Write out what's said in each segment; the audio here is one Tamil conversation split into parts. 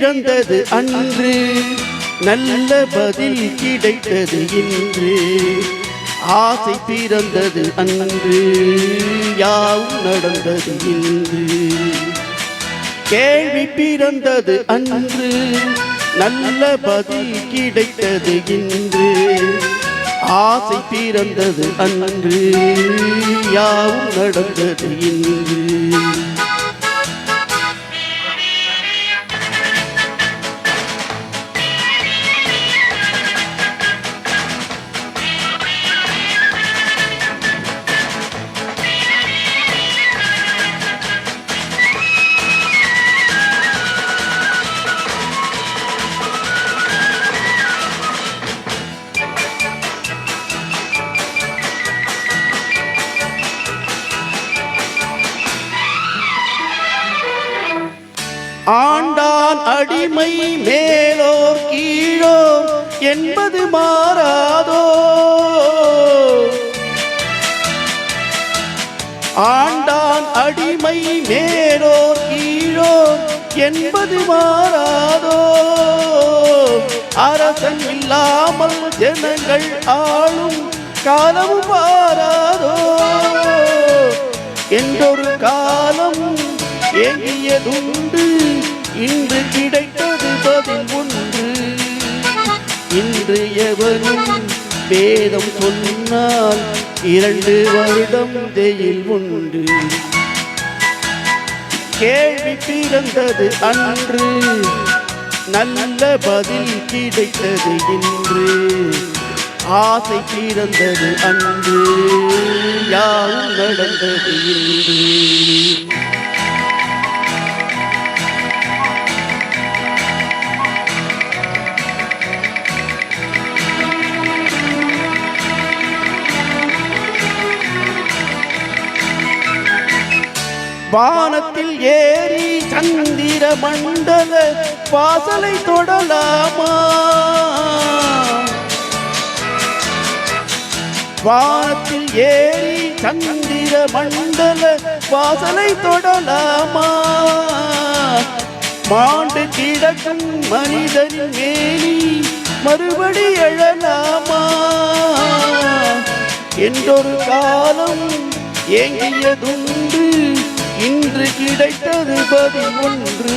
பிறந்தது அன்று, நல்ல பதில் கிடைத்தது இன்று. ஆசை பிறந்தது அன்று, யாவும் நடந்தது இன்று. கேள்வி பிறந்தது அன்று, நல்ல பதில் கிடைத்தது இன்று. ஆசை பிறந்தது அன்று, யாவும் நடந்தது இன்று. ஆண்டான் அடிமை மேலோர் கீழோ என்பது மாறாதோ. ஆண்டான் அடிமை மேலோர் கீழோ என்பது மாறாதோ. அரசன் இல்லாமல் ஜனங்கள் ஆளும் காலம் மாறாதோ. என்றொரு காலம் ஏங்கியதுண்டு, இன்று கிடைத்தது பதில் ஒன்று. இன்று எவனும் வேதம் சொன்னால் 2 வருடம் ஜெயில் உண்டு. கேள்வி பிறந்தது அன்று, நல்ல பதில் கிடைத்தது இன்று. ஆசை பிறந்தது அன்று, யாவும் நடந்தது இன்று. வானத்தில் ஏறி சந்திர மண்டல வாசலை தொடலாமா. வானத்தில் ஏறி சந்திர மண்டல வாசலை தொடலாமா. மாண்டு கிடக்கும் மனிதனின் மேனி மறுபடி எழலாமா. என்றொரு காலம் ஏங்கியதுண்டு, இன்று கிடைத்தது பதில் ஒன்று.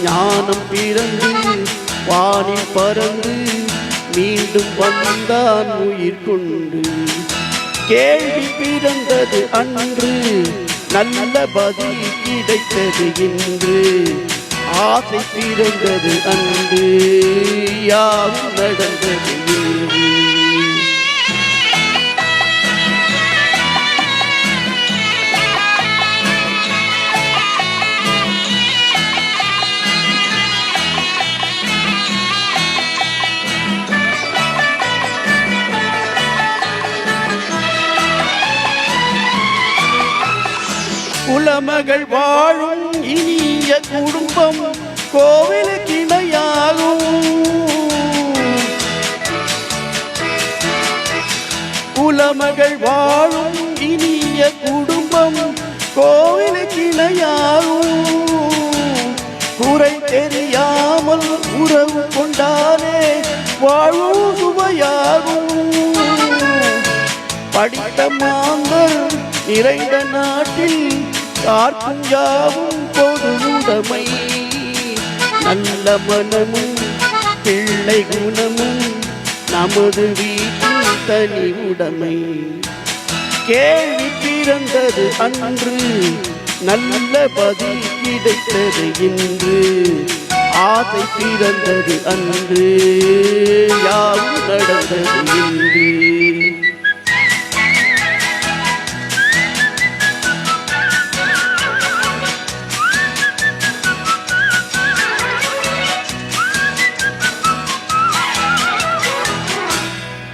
ஞானம் பிறந்து வானில் பறந்து மீண்டும் வந்தான் உயிர் கொண்டு. கேள்வி பிறந்தது அன்று, நல்ல பதில் கிடைத்தது இன்று. ஆசை பிறந்தது அன்று, யாவும் நடந்தது இன்று. குலமகள் வாழும் இனிய குடும்பம் கோவிலுக்கு இணையாகும். குலமகள் வாழும் இனிய குடும்பம் கோவிலுக்கு இணையாகும். குறை தெரியாமல் உறவு கொண்டாலே வாழும் சுவையாகும். படித்த மாந்தர் நிறைந்த நாட்டில் யார்க்கும் யாவும் பொது உடைமை. நல்ல மனமும் பிள்ளை குணமும் நமது வீட்டில் தனி உடைமை. கேள்வி பிறந்தது அன்று, நல்ல பதில் கிடைத்தது இன்று. ஆசை பிறந்தது அன்று, யாவும் நடந்தது இன்று.